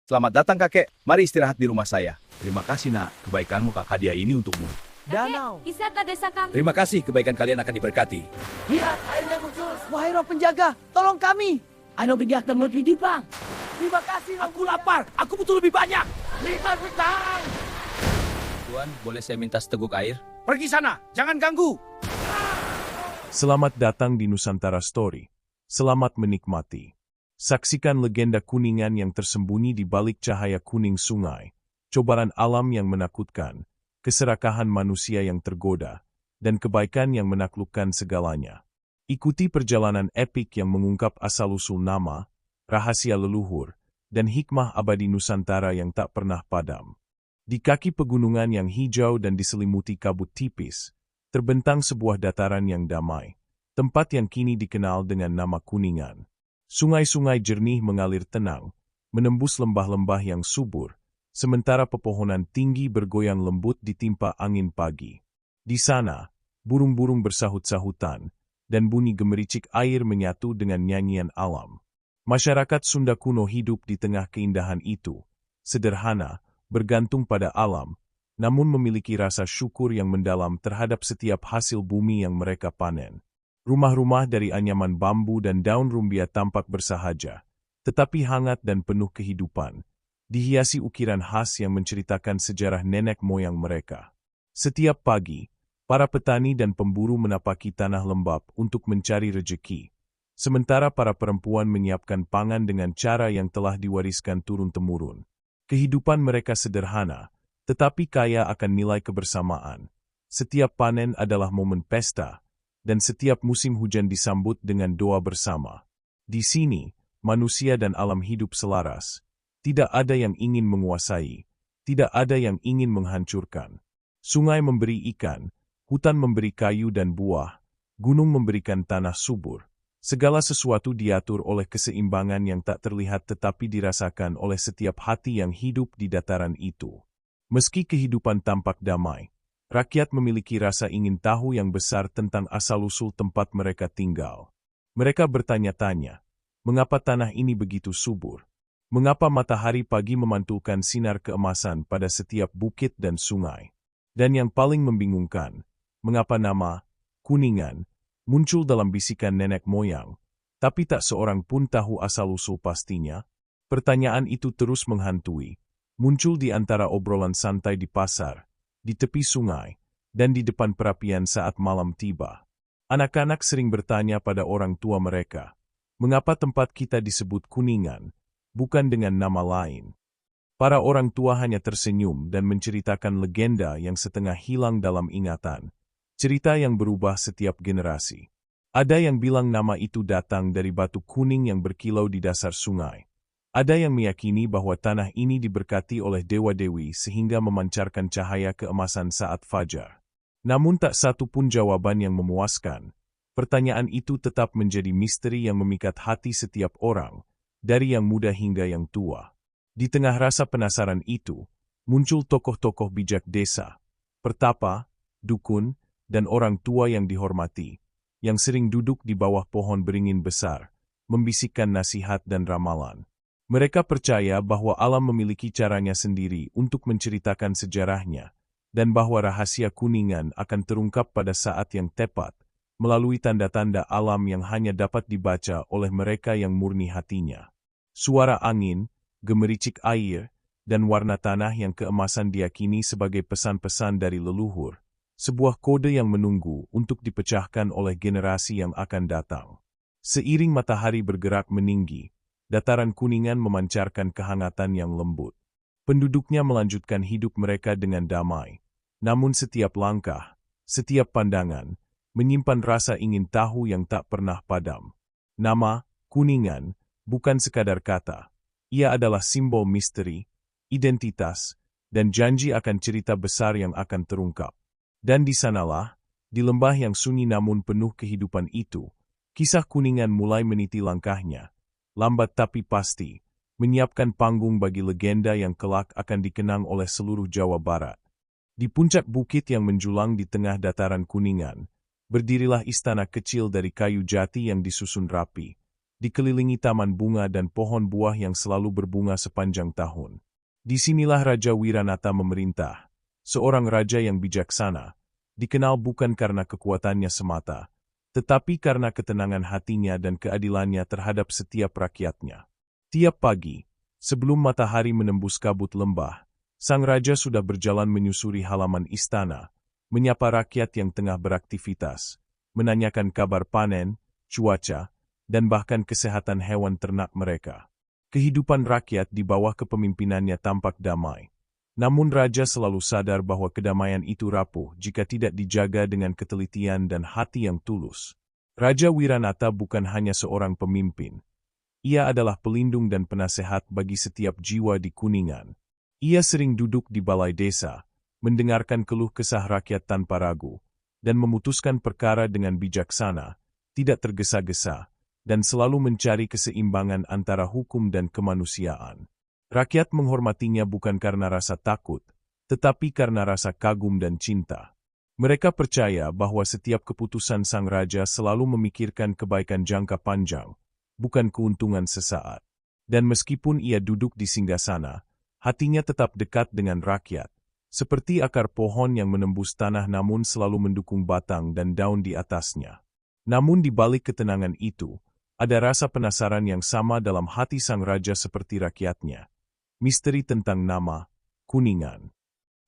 Selamat datang kakek, mari istirahat di rumah saya. Terima kasih nak, kebaikanmu kak hadiah ini untukmu. Danau. Wisata desa kami. Terima kasih, kebaikan kalian akan diberkati. Lihat, airnya muncul. Wahai roh penjaga, tolong kami. Ano bigyak ng di bang? Terima kasih. Roh Aku lapar, aku butuh lebih banyak. Lihat bintang. Tuan, boleh saya minta seteguk air? Pergi sana, jangan ganggu. Selamat datang di Nusantara Story. Selamat menikmati. Saksikan legenda Kuningan yang tersembunyi di balik cahaya kuning sungai, cobaran alam yang menakutkan, keserakahan manusia yang tergoda, dan kebaikan yang menaklukkan segalanya. Ikuti perjalanan epik yang mengungkap asal-usul nama, rahasia leluhur, dan hikmah abadi Nusantara yang tak pernah padam. Di kaki pegunungan yang hijau dan diselimuti kabut tipis, terbentang sebuah dataran yang damai, tempat yang kini dikenal dengan nama Kuningan. Sungai-sungai jernih mengalir tenang, menembus lembah-lembah yang subur, sementara pepohonan tinggi bergoyang lembut ditimpa angin pagi. Di sana, burung-burung bersahut-sahutan, dan bunyi gemericik air menyatu dengan nyanyian alam. Masyarakat Sunda kuno hidup di tengah keindahan itu, sederhana, bergantung pada alam, namun memiliki rasa syukur yang mendalam terhadap setiap hasil bumi yang mereka panen. Rumah-rumah dari anyaman bambu dan daun rumbia tampak bersahaja, tetapi hangat dan penuh kehidupan, dihiasi ukiran khas yang menceritakan sejarah nenek moyang mereka. Setiap pagi, para petani dan pemburu menapaki tanah lembab untuk mencari rejeki, sementara para perempuan menyiapkan pangan dengan cara yang telah diwariskan turun-temurun. Kehidupan mereka sederhana, tetapi kaya akan nilai kebersamaan. Setiap panen adalah momen pesta, dan setiap musim hujan disambut dengan doa bersama. Di sini, manusia dan alam hidup selaras. Tidak ada yang ingin menguasai, tidak ada yang ingin menghancurkan. Sungai memberi ikan, hutan memberi kayu dan buah, gunung memberikan tanah subur. Segala sesuatu diatur oleh keseimbangan yang tak terlihat tetapi dirasakan oleh setiap hati yang hidup di dataran itu. Meski kehidupan tampak damai, rakyat memiliki rasa ingin tahu yang besar tentang asal-usul tempat mereka tinggal. Mereka bertanya-tanya, mengapa tanah ini begitu subur? Mengapa matahari pagi memantulkan sinar keemasan pada setiap bukit dan sungai? Dan yang paling membingungkan, mengapa nama Kuningan muncul dalam bisikan nenek moyang, tapi tak seorang pun tahu asal-usul pastinya? Pertanyaan itu terus menghantui, muncul di antara obrolan santai di pasar, di tepi sungai, dan di depan perapian saat malam tiba. Anak-anak sering bertanya pada orang tua mereka, mengapa tempat kita disebut Kuningan, bukan dengan nama lain? Para orang tua hanya tersenyum dan menceritakan legenda yang setengah hilang dalam ingatan, cerita yang berubah setiap generasi. Ada yang bilang nama itu datang dari batu kuning yang berkilau di dasar sungai. Ada yang meyakini bahwa tanah ini diberkati oleh dewa-dewi sehingga memancarkan cahaya keemasan saat fajar. Namun tak satu pun jawaban yang memuaskan. Pertanyaan itu tetap menjadi misteri yang memikat hati setiap orang, dari yang muda hingga yang tua. Di tengah rasa penasaran itu, muncul tokoh-tokoh bijak desa, pertapa, dukun, dan orang tua yang dihormati, yang sering duduk di bawah pohon beringin besar, membisikkan nasihat dan ramalan. Mereka percaya bahwa alam memiliki caranya sendiri untuk menceritakan sejarahnya, dan bahwa rahasia Kuningan akan terungkap pada saat yang tepat, melalui tanda-tanda alam yang hanya dapat dibaca oleh mereka yang murni hatinya. Suara angin, gemericik air, dan warna tanah yang keemasan diyakini sebagai pesan-pesan dari leluhur, sebuah kode yang menunggu untuk dipecahkan oleh generasi yang akan datang. Seiring matahari bergerak meninggi, dataran Kuningan memancarkan kehangatan yang lembut. Penduduknya melanjutkan hidup mereka dengan damai. Namun setiap langkah, setiap pandangan, menyimpan rasa ingin tahu yang tak pernah padam. Nama, Kuningan, bukan sekadar kata. Ia adalah simbol misteri, identitas, dan janji akan cerita besar yang akan terungkap. Dan di sanalah, di lembah yang sunyi namun penuh kehidupan itu, kisah Kuningan mulai meniti langkahnya, lambat tapi pasti, menyiapkan panggung bagi legenda yang kelak akan dikenang oleh seluruh Jawa Barat. Di puncak bukit yang menjulang di tengah dataran Kuningan, berdirilah istana kecil dari kayu jati yang disusun rapi, dikelilingi taman bunga dan pohon buah yang selalu berbunga sepanjang tahun. Disinilah Raja Wiranata memerintah, seorang raja yang bijaksana, dikenal bukan karena kekuatannya semata, tetapi karena ketenangan hatinya dan keadilannya terhadap setiap rakyatnya. Tiap pagi, sebelum matahari menembus kabut lembah, sang raja sudah berjalan menyusuri halaman istana, menyapa rakyat yang tengah beraktivitas, menanyakan kabar panen, cuaca, dan bahkan kesehatan hewan ternak mereka. Kehidupan rakyat di bawah kepemimpinannya tampak damai. Namun raja selalu sadar bahwa kedamaian itu rapuh jika tidak dijaga dengan ketelitian dan hati yang tulus. Raja Wiranata bukan hanya seorang pemimpin. Ia adalah pelindung dan penasehat bagi setiap jiwa di Kuningan. Ia sering duduk di balai desa, mendengarkan keluh kesah rakyat tanpa ragu, dan memutuskan perkara dengan bijaksana, tidak tergesa-gesa, dan selalu mencari keseimbangan antara hukum dan kemanusiaan. Rakyat menghormatinya bukan karena rasa takut, tetapi karena rasa kagum dan cinta. Mereka percaya bahwa setiap keputusan sang raja selalu memikirkan kebaikan jangka panjang, bukan keuntungan sesaat. Dan meskipun ia duduk di singgasana, hatinya tetap dekat dengan rakyat, seperti akar pohon yang menembus tanah namun selalu mendukung batang dan daun di atasnya. Namun di balik ketenangan itu, ada rasa penasaran yang sama dalam hati sang raja seperti rakyatnya. Misteri tentang nama Kuningan.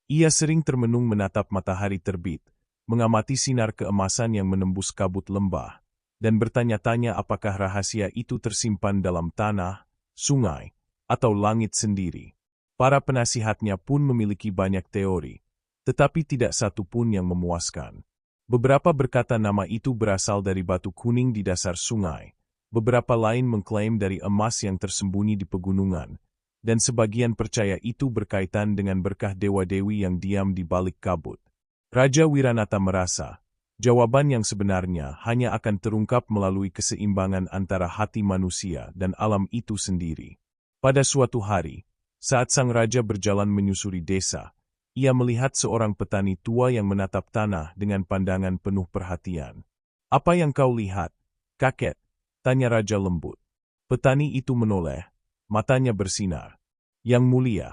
Ia sering termenung menatap matahari terbit, mengamati sinar keemasan yang menembus kabut lembah, dan bertanya-tanya apakah rahasia itu tersimpan dalam tanah, sungai, atau langit sendiri. Para penasihatnya pun memiliki banyak teori, tetapi tidak satu pun yang memuaskan. Beberapa berkata nama itu berasal dari batu kuning di dasar sungai, beberapa lain mengklaim dari emas yang tersembunyi di pegunungan, dan sebagian percaya itu berkaitan dengan berkah dewa-dewi yang diam di balik kabut. Raja Wiranata merasa, jawaban yang sebenarnya hanya akan terungkap melalui keseimbangan antara hati manusia dan alam itu sendiri. Pada suatu hari, saat sang raja berjalan menyusuri desa, ia melihat seorang petani tua yang menatap tanah dengan pandangan penuh perhatian. "Apa yang kau lihat, kakek?" tanya raja lembut. Petani itu menoleh, matanya bersinar. "Yang mulia,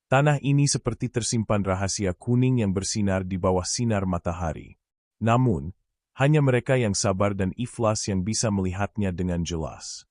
tanah ini seperti tersimpan rahasia kuning yang bersinar di bawah sinar matahari. Namun, hanya mereka yang sabar dan ikhlas yang bisa melihatnya dengan jelas."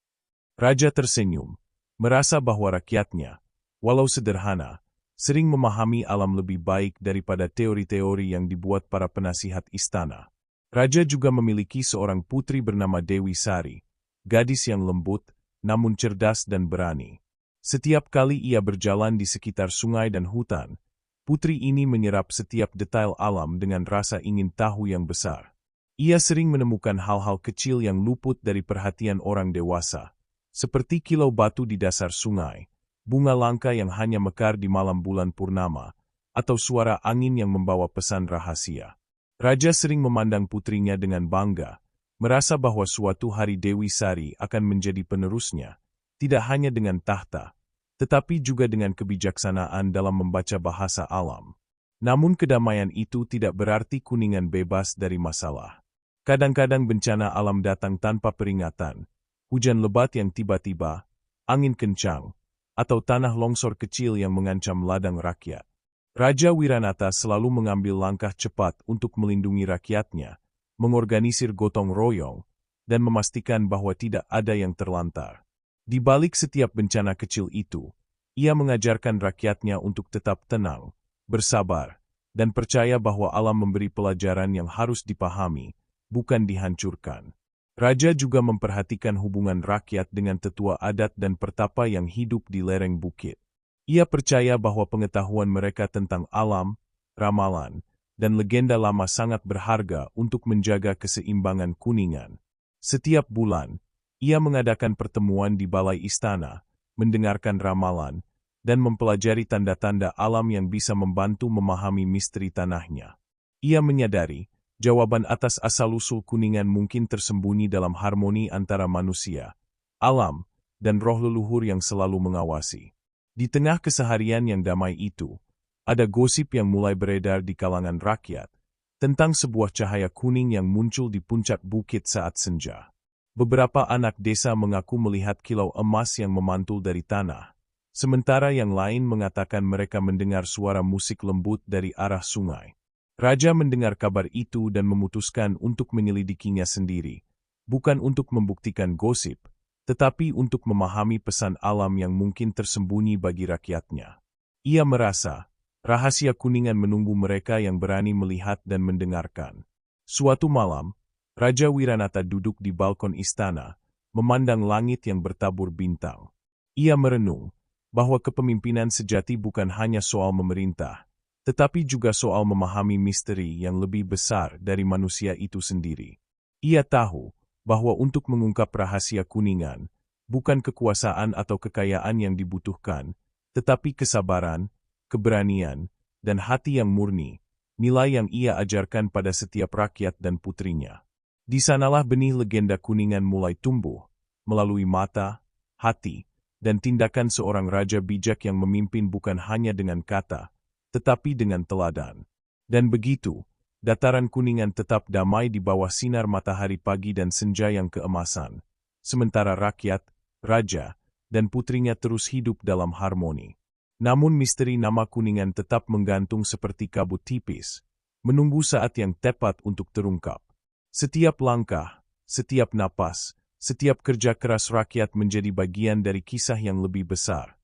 Raja tersenyum, merasa bahwa rakyatnya, walau sederhana, sering memahami alam lebih baik daripada teori-teori yang dibuat para penasihat istana. Raja juga memiliki seorang putri bernama Dewi Sari, gadis yang lembut, namun cerdas dan berani. Setiap kali ia berjalan di sekitar sungai dan hutan, putri ini menyerap setiap detail alam dengan rasa ingin tahu yang besar. Ia sering menemukan hal-hal kecil yang luput dari perhatian orang dewasa, seperti kilau batu di dasar sungai, bunga langka yang hanya mekar di malam bulan purnama, atau suara angin yang membawa pesan rahasia. Raja sering memandang putrinya dengan bangga, merasa bahwa suatu hari Dewi Sari akan menjadi penerusnya, tidak hanya dengan tahta, tetapi juga dengan kebijaksanaan dalam membaca bahasa alam. Namun kedamaian itu tidak berarti Kuningan bebas dari masalah. Kadang-kadang bencana alam datang tanpa peringatan, hujan lebat yang tiba-tiba, angin kencang, atau tanah longsor kecil yang mengancam ladang rakyat. Raja Wiranata selalu mengambil langkah cepat untuk melindungi rakyatnya, mengorganisir gotong royong, dan memastikan bahwa tidak ada yang terlantar. Di balik setiap bencana kecil itu, ia mengajarkan rakyatnya untuk tetap tenang, bersabar, dan percaya bahwa alam memberi pelajaran yang harus dipahami, bukan dihancurkan. Raja juga memperhatikan hubungan rakyat dengan tetua adat dan pertapa yang hidup di lereng bukit. Ia percaya bahwa pengetahuan mereka tentang alam, ramalan, dan legenda lama sangat berharga untuk menjaga keseimbangan Kuningan. Setiap bulan, ia mengadakan pertemuan di balai istana, mendengarkan ramalan, dan mempelajari tanda-tanda alam yang bisa membantu memahami misteri tanahnya. Ia menyadari, jawaban atas asal-usul Kuningan mungkin tersembunyi dalam harmoni antara manusia, alam, dan roh leluhur yang selalu mengawasi. Di tengah keseharian yang damai itu, ada gosip yang mulai beredar di kalangan rakyat, tentang sebuah cahaya kuning yang muncul di puncak bukit saat senja. Beberapa anak desa mengaku melihat kilau emas yang memantul dari tanah, sementara yang lain mengatakan mereka mendengar suara musik lembut dari arah sungai. Raja mendengar kabar itu dan memutuskan untuk menyelidikinya sendiri, bukan untuk membuktikan gosip, tetapi untuk memahami pesan alam yang mungkin tersembunyi bagi rakyatnya. Ia merasa, rahasia Kuningan menunggu mereka yang berani melihat dan mendengarkan. Suatu malam, Raja Wiranata duduk di balkon istana, memandang langit yang bertabur bintang. Ia merenung bahwa kepemimpinan sejati bukan hanya soal memerintah, tetapi juga soal memahami misteri yang lebih besar dari manusia itu sendiri. Ia tahu bahwa untuk mengungkap rahasia Kuningan, bukan kekuasaan atau kekayaan yang dibutuhkan, tetapi kesabaran, keberanian, dan hati yang murni, nilai yang ia ajarkan pada setiap rakyat dan putrinya. Di sanalah benih legenda Kuningan mulai tumbuh, melalui mata, hati, dan tindakan seorang raja bijak yang memimpin bukan hanya dengan kata, tetapi dengan teladan. Dan begitu, dataran Kuningan tetap damai di bawah sinar matahari pagi dan senja yang keemasan, sementara rakyat, raja, dan putrinya terus hidup dalam harmoni. Namun misteri nama Kuningan tetap menggantung seperti kabut tipis, menunggu saat yang tepat untuk terungkap. Setiap langkah, setiap napas, setiap kerja keras rakyat menjadi bagian dari kisah yang lebih besar.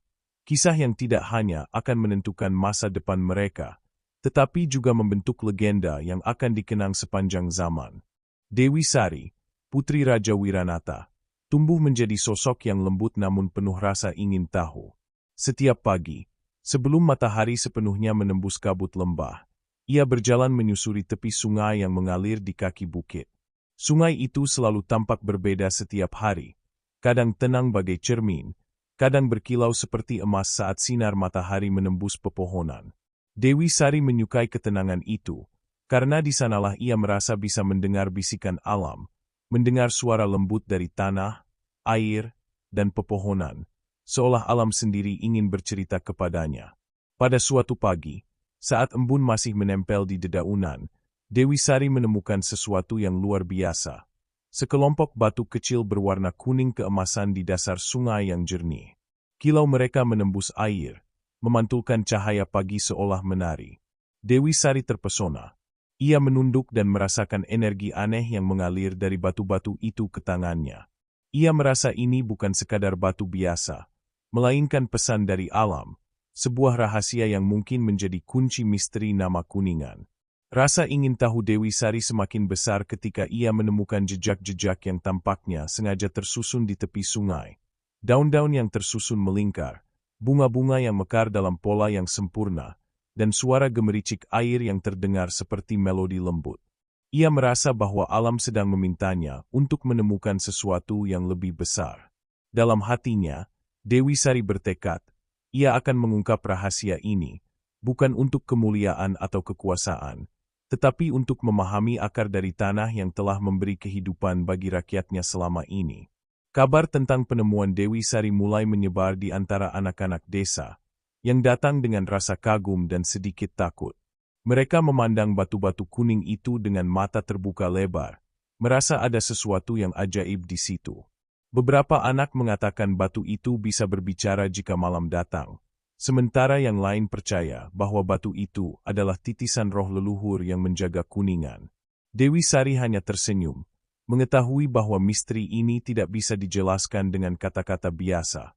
Kisah yang tidak hanya akan menentukan masa depan mereka, tetapi juga membentuk legenda yang akan dikenang sepanjang zaman. Dewi Sari, putri Raja Wiranata, tumbuh menjadi sosok yang lembut namun penuh rasa ingin tahu. Setiap pagi, sebelum matahari sepenuhnya menembus kabut lembah, ia berjalan menyusuri tepi sungai yang mengalir di kaki bukit. Sungai itu selalu tampak berbeda setiap hari, kadang tenang bagai cermin, kadang berkilau seperti emas saat sinar matahari menembus pepohonan. Dewi Sari menyukai ketenangan itu, karena di sanalah ia merasa bisa mendengar bisikan alam, mendengar suara lembut dari tanah, air, dan pepohonan, seolah alam sendiri ingin bercerita kepadanya. Pada suatu pagi, saat embun masih menempel di dedaunan, Dewi Sari menemukan sesuatu yang luar biasa. Sekelompok batu kecil berwarna kuning keemasan di dasar sungai yang jernih. Kilau mereka menembus air, memantulkan cahaya pagi seolah menari. Dewi Sari terpesona. Ia menunduk dan merasakan energi aneh yang mengalir dari batu-batu itu ke tangannya. Ia merasa ini bukan sekadar batu biasa, melainkan pesan dari alam, sebuah rahasia yang mungkin menjadi kunci misteri nama Kuningan. Rasa ingin tahu Dewi Sari semakin besar ketika ia menemukan jejak-jejak yang tampaknya sengaja tersusun di tepi sungai. Daun-daun yang tersusun melingkar, bunga-bunga yang mekar dalam pola yang sempurna, dan suara gemericik air yang terdengar seperti melodi lembut. Ia merasa bahwa alam sedang memintanya untuk menemukan sesuatu yang lebih besar. Dalam hatinya, Dewi Sari bertekad, ia akan mengungkap rahasia ini, bukan untuk kemuliaan atau kekuasaan, tetapi untuk memahami akar dari tanah yang telah memberi kehidupan bagi rakyatnya selama ini. Kabar tentang penemuan Dewi Sari mulai menyebar di antara anak-anak desa, yang datang dengan rasa kagum dan sedikit takut. Mereka memandang batu-batu kuning itu dengan mata terbuka lebar, merasa ada sesuatu yang ajaib di situ. Beberapa anak mengatakan batu itu bisa berbicara jika malam datang, sementara yang lain percaya bahwa batu itu adalah titisan roh leluhur yang menjaga Kuningan. Dewi Sari hanya tersenyum, mengetahui bahwa misteri ini tidak bisa dijelaskan dengan kata-kata biasa,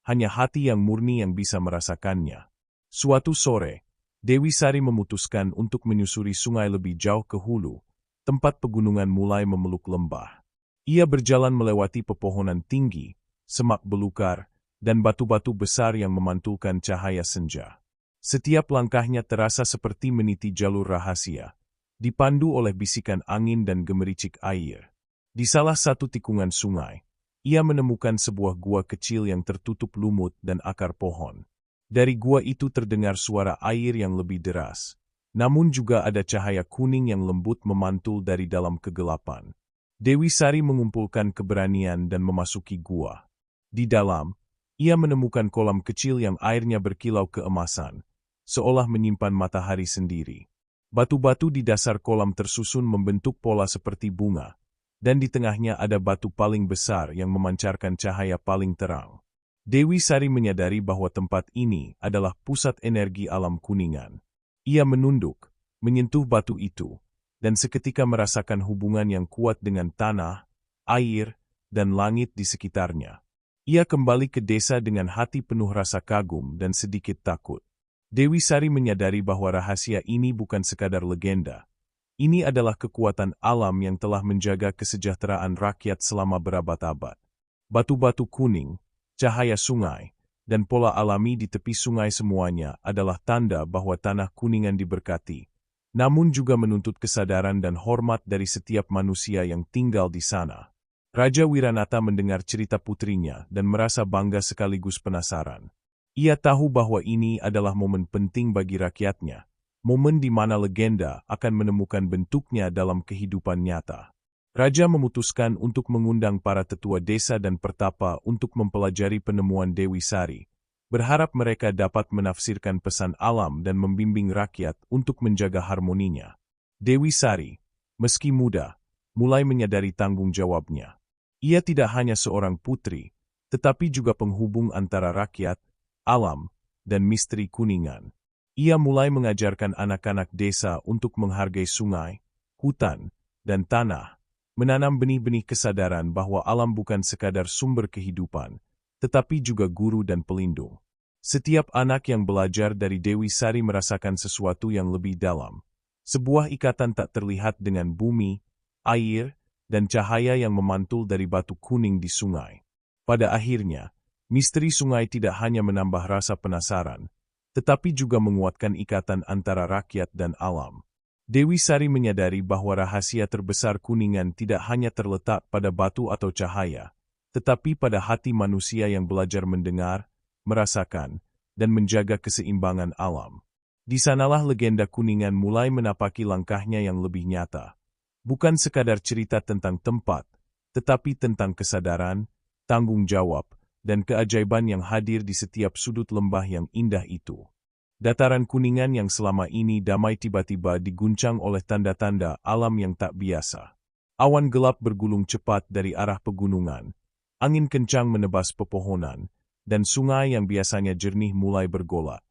hanya hati yang murni yang bisa merasakannya. Suatu sore, Dewi Sari memutuskan untuk menyusuri sungai lebih jauh ke hulu, tempat pegunungan mulai memeluk lembah. Ia berjalan melewati pepohonan tinggi, semak belukar, dan batu-batu besar yang memantulkan cahaya senja. Setiap langkahnya terasa seperti meniti jalur rahasia, dipandu oleh bisikan angin dan gemericik air. Di salah satu tikungan sungai, ia menemukan sebuah gua kecil yang tertutup lumut dan akar pohon. Dari gua itu terdengar suara air yang lebih deras, namun juga ada cahaya kuning yang lembut memantul dari dalam kegelapan. Dewi Sari mengumpulkan keberanian dan memasuki gua. Di dalam, ia menemukan kolam kecil yang airnya berkilau keemasan, seolah menyimpan matahari sendiri. Batu-batu di dasar kolam tersusun membentuk pola seperti bunga, dan di tengahnya ada batu paling besar yang memancarkan cahaya paling terang. Dewi Sari menyadari bahwa tempat ini adalah pusat energi alam Kuningan. Ia menunduk, menyentuh batu itu, dan seketika merasakan hubungan yang kuat dengan tanah, air, dan langit di sekitarnya. Ia kembali ke desa dengan hati penuh rasa kagum dan sedikit takut. Dewi Sari menyadari bahwa rahasia ini bukan sekadar legenda. Ini adalah kekuatan alam yang telah menjaga kesejahteraan rakyat selama berabad-abad. Batu-batu kuning, cahaya sungai, dan pola alami di tepi sungai semuanya adalah tanda bahwa tanah Kuningan diberkati, namun juga menuntut kesadaran dan hormat dari setiap manusia yang tinggal di sana. Raja Wiranata mendengar cerita putrinya dan merasa bangga sekaligus penasaran. Ia tahu bahwa ini adalah momen penting bagi rakyatnya. Momen di mana legenda akan menemukan bentuknya dalam kehidupan nyata. Raja memutuskan untuk mengundang para tetua desa dan pertapa untuk mempelajari penemuan Dewi Sari, berharap mereka dapat menafsirkan pesan alam dan membimbing rakyat untuk menjaga harmoninya. Dewi Sari, meski muda, mulai menyadari tanggung jawabnya. Ia tidak hanya seorang putri, tetapi juga penghubung antara rakyat, alam, dan misteri Kuningan. Ia mulai mengajarkan anak-anak desa untuk menghargai sungai, hutan, dan tanah, menanam benih-benih kesadaran bahwa alam bukan sekadar sumber kehidupan, tetapi juga guru dan pelindung. Setiap anak yang belajar dari Dewi Sari merasakan sesuatu yang lebih dalam, sebuah ikatan tak terlihat dengan bumi, air, dan cahaya yang memantul dari batu kuning di sungai. Pada akhirnya, misteri sungai tidak hanya menambah rasa penasaran, tetapi juga menguatkan ikatan antara rakyat dan alam. Dewi Sari menyadari bahwa rahasia terbesar Kuningan tidak hanya terletak pada batu atau cahaya, tetapi pada hati manusia yang belajar mendengar, merasakan, dan menjaga keseimbangan alam. Di sanalah legenda Kuningan mulai menapaki langkahnya yang lebih nyata. Bukan sekadar cerita tentang tempat, tetapi tentang kesadaran, tanggung jawab, dan keajaiban yang hadir di setiap sudut lembah yang indah itu. Dataran Kuningan yang selama ini damai tiba-tiba diguncang oleh tanda-tanda alam yang tak biasa. Awan gelap bergulung cepat dari arah pegunungan, angin kencang menebas pepohonan, dan sungai yang biasanya jernih mulai bergolak.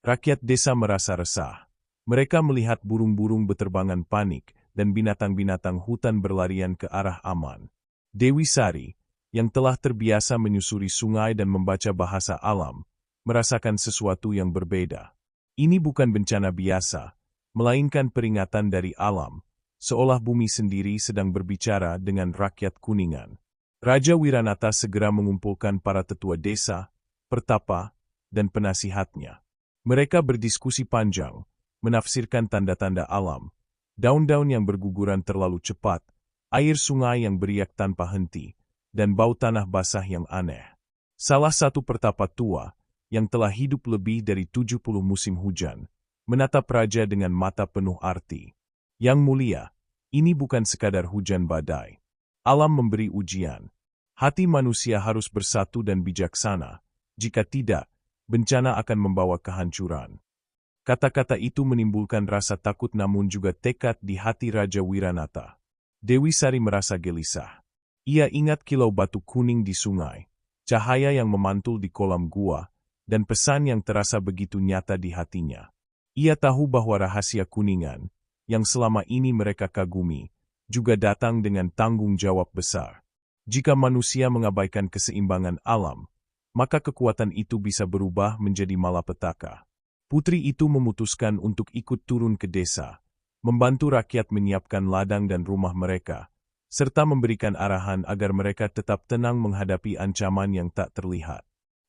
Rakyat desa merasa resah. Mereka melihat burung-burung beterbangan panik dan binatang-binatang hutan berlarian ke arah aman. Dewi Sari, yang telah terbiasa menyusuri sungai dan membaca bahasa alam, merasakan sesuatu yang berbeda. Ini bukan bencana biasa, melainkan peringatan dari alam, seolah bumi sendiri sedang berbicara dengan rakyat Kuningan. Raja Wiranata segera mengumpulkan para tetua desa, pertapa, dan penasihatnya. Mereka berdiskusi panjang, menafsirkan tanda-tanda alam, daun-daun yang berguguran terlalu cepat, air sungai yang beriak tanpa henti, dan bau tanah basah yang aneh. Salah satu pertapa tua, yang telah hidup lebih dari 70 musim hujan, menatap raja dengan mata penuh arti. Yang mulia, ini bukan sekadar hujan badai. Alam memberi ujian. Hati manusia harus bersatu dan bijaksana. Jika tidak, bencana akan membawa kehancuran. Kata-kata itu menimbulkan rasa takut namun juga tekad di hati Raja Wiranata. Dewi Sari merasa gelisah. Ia ingat kilau batu kuning di sungai, cahaya yang memantul di kolam gua, dan pesan yang terasa begitu nyata di hatinya. Ia tahu bahwa rahasia Kuningan, yang selama ini mereka kagumi, juga datang dengan tanggung jawab besar. Jika manusia mengabaikan keseimbangan alam, maka kekuatan itu bisa berubah menjadi malapetaka. Putri itu memutuskan untuk ikut turun ke desa, membantu rakyat menyiapkan ladang dan rumah mereka, serta memberikan arahan agar mereka tetap tenang menghadapi ancaman yang tak terlihat.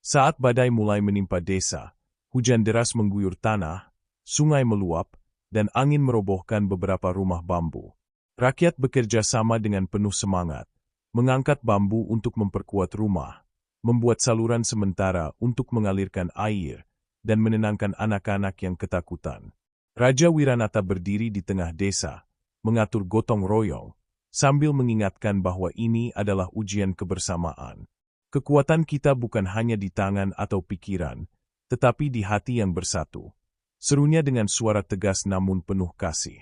Saat badai mulai menimpa desa, hujan deras mengguyur tanah, sungai meluap, dan angin merobohkan beberapa rumah bambu. Rakyat bekerja sama dengan penuh semangat, mengangkat bambu untuk memperkuat rumah, membuat saluran sementara untuk mengalirkan air, dan menenangkan anak-anak yang ketakutan. Raja Wiranata berdiri di tengah desa, mengatur gotong royong, sambil mengingatkan bahwa ini adalah ujian kebersamaan. Kekuatan kita bukan hanya di tangan atau pikiran, tetapi di hati yang bersatu. Serunya dengan suara tegas namun penuh kasih.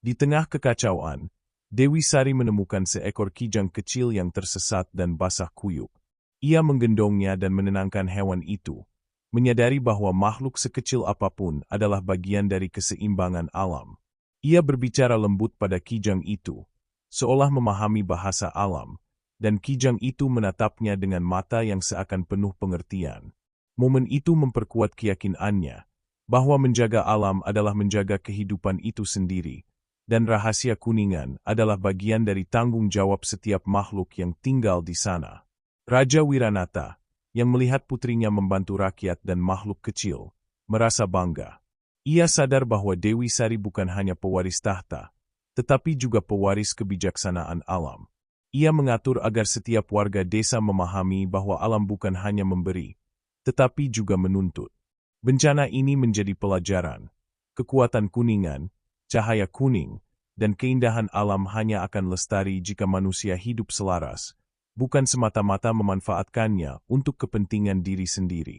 Di tengah kekacauan, Dewi Sari menemukan seekor kijang kecil yang tersesat dan basah kuyup. Ia menggendongnya dan menenangkan hewan itu, menyadari bahwa makhluk sekecil apapun adalah bagian dari keseimbangan alam. Ia berbicara lembut pada kijang itu, seolah memahami bahasa alam, dan kijang itu menatapnya dengan mata yang seakan penuh pengertian. Momen itu memperkuat keyakinannya bahwa menjaga alam adalah menjaga kehidupan itu sendiri, dan rahasia Kuningan adalah bagian dari tanggung jawab setiap makhluk yang tinggal di sana. Raja Wiranata, yang melihat putrinya membantu rakyat dan makhluk kecil, merasa bangga. Ia sadar bahwa Dewi Sari bukan hanya pewaris tahta, tetapi juga pewaris kebijaksanaan alam. Ia mengatur agar setiap warga desa memahami bahwa alam bukan hanya memberi, tetapi juga menuntut. Bencana ini menjadi pelajaran. Kekuatan Kuningan, cahaya kuning, dan keindahan alam hanya akan lestari jika manusia hidup selaras, bukan semata-mata memanfaatkannya untuk kepentingan diri sendiri.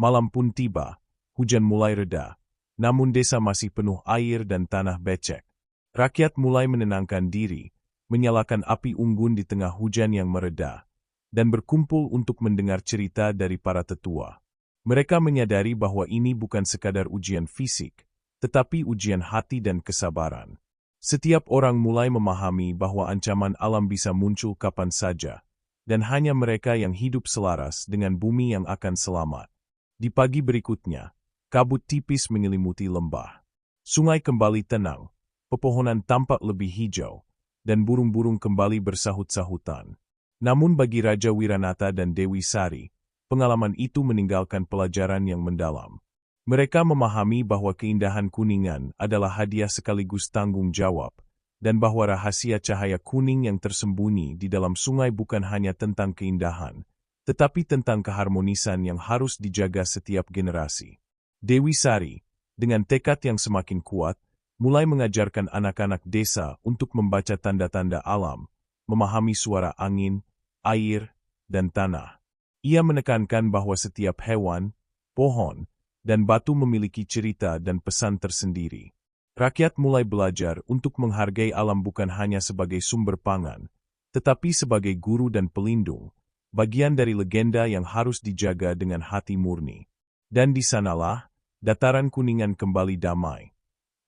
Malam pun tiba, hujan mulai reda, namun desa masih penuh air dan tanah becek. Rakyat mulai menenangkan diri, menyalakan api unggun di tengah hujan yang mereda, dan berkumpul untuk mendengar cerita dari para tetua. Mereka menyadari bahwa ini bukan sekadar ujian fisik, tetapi ujian hati dan kesabaran. Setiap orang mulai memahami bahwa ancaman alam bisa muncul kapan saja, dan hanya mereka yang hidup selaras dengan bumi yang akan selamat. Di pagi berikutnya, kabut tipis menyelimuti lembah. Sungai kembali tenang, pepohonan tampak lebih hijau, dan burung-burung kembali bersahut-sahutan. Namun bagi Raja Wiranata dan Dewi Sari, pengalaman itu meninggalkan pelajaran yang mendalam. Mereka memahami bahwa keindahan Kuningan adalah hadiah sekaligus tanggung jawab, dan bahwa rahasia cahaya kuning yang tersembunyi di dalam sungai bukan hanya tentang keindahan, tetapi tentang keharmonisan yang harus dijaga setiap generasi. Dewi Sari, dengan tekad yang semakin kuat, mulai mengajarkan anak-anak desa untuk membaca tanda-tanda alam, memahami suara angin, air, dan tanah. Ia menekankan bahwa setiap hewan, pohon, dan batu memiliki cerita dan pesan tersendiri. Rakyat mulai belajar untuk menghargai alam bukan hanya sebagai sumber pangan, tetapi sebagai guru dan pelindung, bagian dari legenda yang harus dijaga dengan hati murni. Dan di sanalah, dataran Kuningan kembali damai.